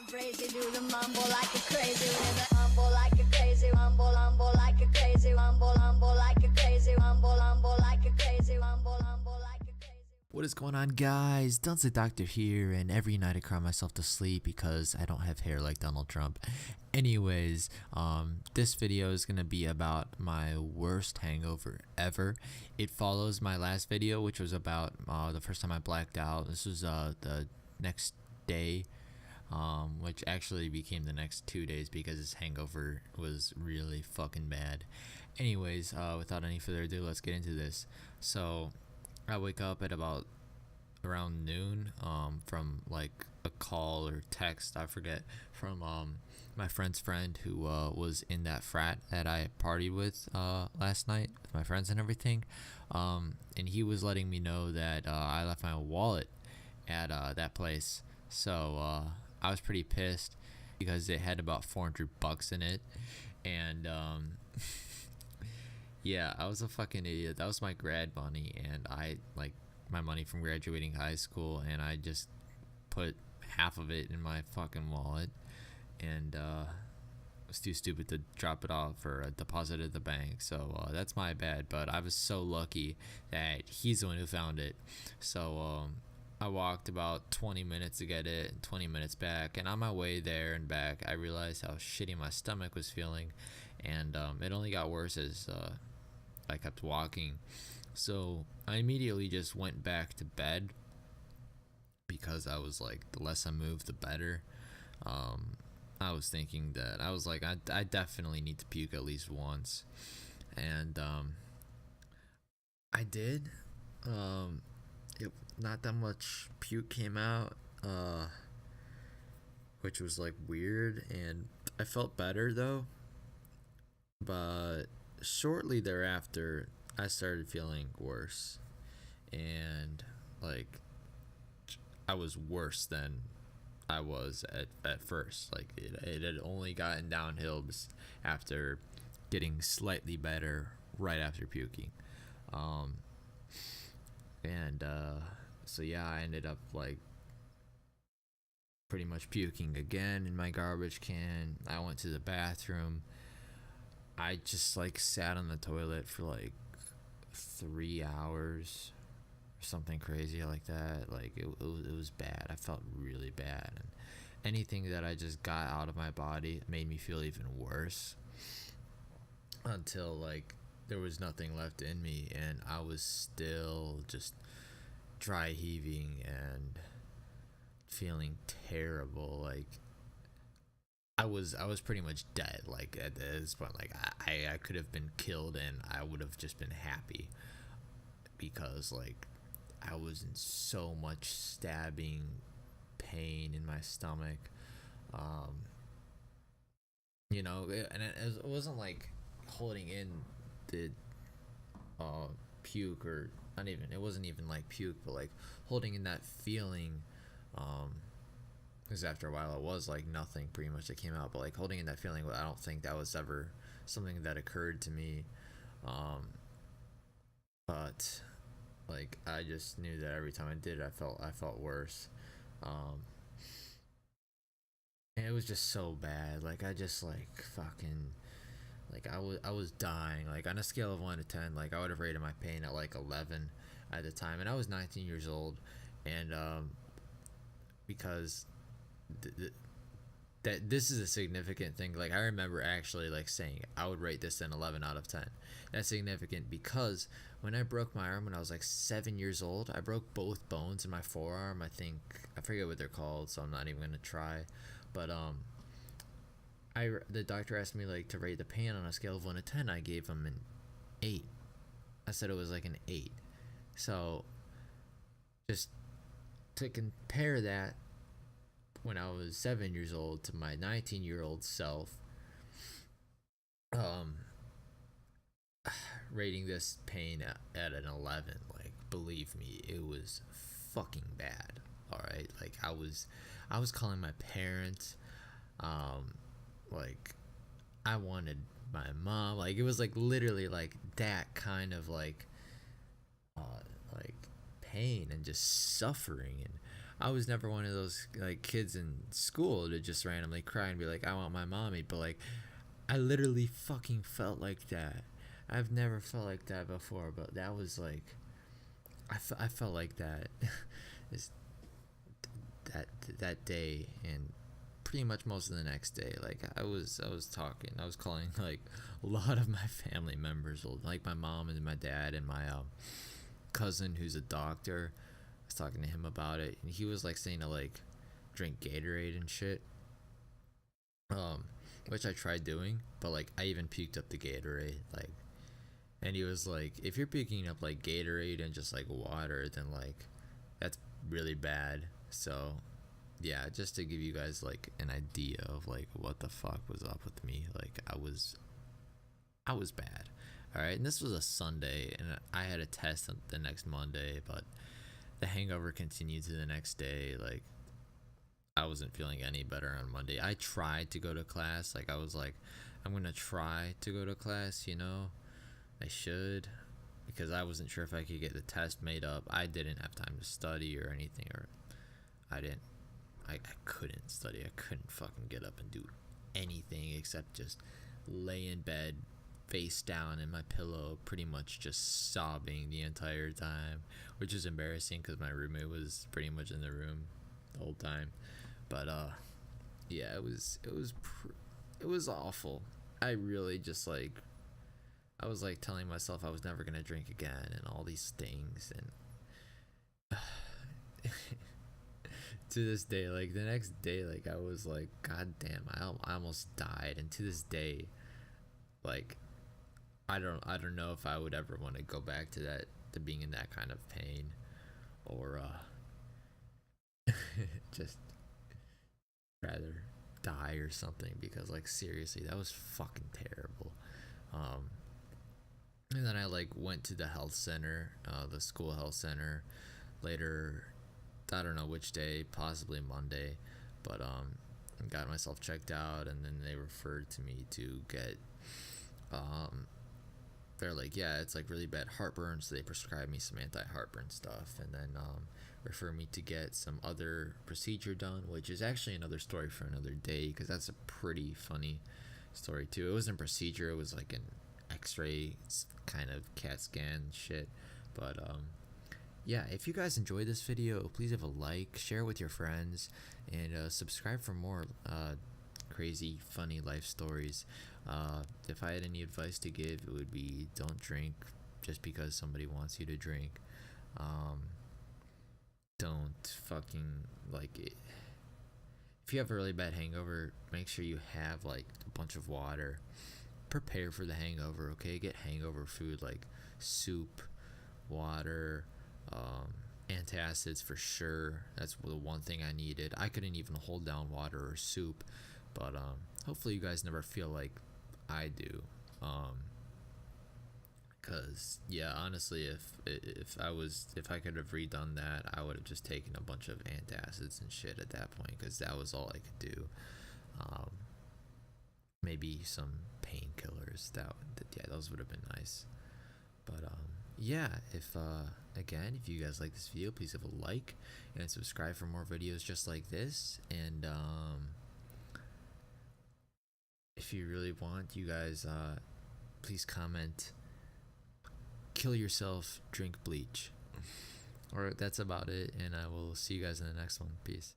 crazy, do the mumble like a crazy with a mumble like a crazy mumble like a crazy mumble like a crazy mumble like a crazy mumble like a crazy. What is going on, guys? DunceTheDoctor here, and every night I cry myself to sleep because I don't have hair like Donald Trump. Anyways, this video is gonna be about my worst hangover ever. It follows my last video, which was about the first time I blacked out. This was the next day, which actually became the next 2 days because this hangover was really fucking bad. Anyways, without any further ado, let's get into this. So I wake up at about around noon from like a call or text, I forget, from my friend's friend who was in that frat that I partied with last night with my friends and everything, and he was letting me know that I left my wallet at that place. So I was pretty pissed because it had about $400 in it, and yeah, I was a fucking idiot. That was my grad money, and I like my money from graduating high school, and I just put half of it in my fucking wallet, and was too stupid to drop it off or deposit it at the bank. So that's my bad, but I was so lucky that he's the one who found it. So I walked about 20 minutes to get it, 20 minutes back, and on my way there and back, I realized how shitty my stomach was feeling, and it only got worse as I kept walking. So I immediately just went back to bed because I was like, the less I move, the better. I was thinking that I was like, I definitely need to puke at least once, and I did. Not that much puke came out, which was like weird, and I felt better though. But shortly thereafter, I started feeling worse, and like I was worse than I was at first. Like it had only gotten downhill after getting slightly better right after puking. So yeah, I ended up like pretty much puking again in my garbage can. I went to the bathroom. I just like sat on the toilet for like 3 hours or something crazy like that. Like it was bad. I felt really bad, and anything that I just got out of my body made me feel even worse, until like there was nothing left in me, and I was still just dry heaving and feeling terrible. Like I was pretty much dead. Like at this point, like I could have been killed, and I would have just been happy, because like I was in so much stabbing pain in my stomach. And it wasn't like holding in the puke, or not even, it wasn't even like puke, but like holding in that feeling, because after a while it was like nothing pretty much that came out, but like holding in that feeling, I don't think that was ever something that occurred to me. But like I just knew that every time I did it, I felt worse. And it was just so bad. Like I just like fucking, like I was dying. Like on a scale of 1 to 10, like I would have rated my pain at like 11 at the time, and I was 19 years old, and because that this is a significant thing. Like I remember actually like saying I would rate this an 11 out of 10. That's significant because when I broke my arm when I was like 7 years old, I broke both bones in my forearm. I forget what they're called, so I'm not even gonna try. But the doctor asked me like to rate the pain on a scale of 1 to 10. I gave him an 8. I said it was like an 8. So just to compare that, when I was 7 years old to my 19-year-old self, rating this pain at an 11, like believe me, it was fucking bad. All right, like I was calling my parents, like I wanted my mom. Like it was like literally like that kind of like pain and just suffering, and I was never one of those like kids in school to just randomly cry and be like, I want my mommy. But like, I literally fucking felt like that. I've never felt like that before, but that was like, I felt like that. is that day, and pretty much most of the next day. Like I was calling like a lot of my family members, like my mom and my dad and my cousin who's a doctor. I was talking to him about it, and he was like saying to like drink Gatorade and shit, which I tried doing, but like I even puked up the Gatorade, like. And he was like, if you're picking up like Gatorade and just like water, then like that's really bad. So yeah, just to give you guys like an idea of like what the fuck was up with me. Like I was bad. All right, and this was a Sunday, and I had a test on the next Monday, but the hangover continued to the next day. Like I wasn't feeling any better on Monday. I tried to go to class. Like I was like, I'm gonna try to go to class, you know. I should, because I wasn't sure if I could get the test made up. I didn't have time to study or anything, or I couldn't study. I couldn't fucking get up and do anything except just lay in bed face down in my pillow, pretty much just sobbing the entire time, which is embarrassing because my roommate was pretty much in the room the whole time. But yeah, it was awful. I really just like, I was like telling myself I was never gonna drink again and all these things, and to this day, like the next day, like I was like, God damn, I almost died. And to this day, like I don't know if I would ever want to go back to that, to being in that kind of pain, or just rather die or something, because like seriously, that was fucking terrible. And then I like went to the health center, the school health center later. I don't know which day, possibly Monday, but got myself checked out, and then they referred to me to get they're like, yeah, it's like really bad heartburn, so they prescribed me some anti-heartburn stuff, and then refer me to get some other procedure done, which is actually another story for another day, because that's a pretty funny story too. It wasn't a procedure, it was like an x-ray kind of CAT scan shit. But yeah, if you guys enjoyed this video, please have a like, share it with your friends, and subscribe for more crazy funny life stories. If I had any advice to give, it would be don't drink just because somebody wants you to drink. Don't fucking like it. If you have a really bad hangover, make sure you have like a bunch of water. Prepare for the hangover, okay? Get hangover food like soup, water, antacids for sure. That's the one thing I needed. I couldn't even hold down water or soup, but hopefully you guys never feel like I do. Cause yeah, honestly, if I could have redone that, I would have just taken a bunch of antacids and shit at that point, because that was all I could do. Maybe some painkillers. Yeah, those would have been nice. But yeah, if you guys like this video, please have a like and subscribe for more videos just like this. And if you really want, you guys please comment, kill yourself, drink bleach. Or that's about it, and I will see you guys in the next one. Peace.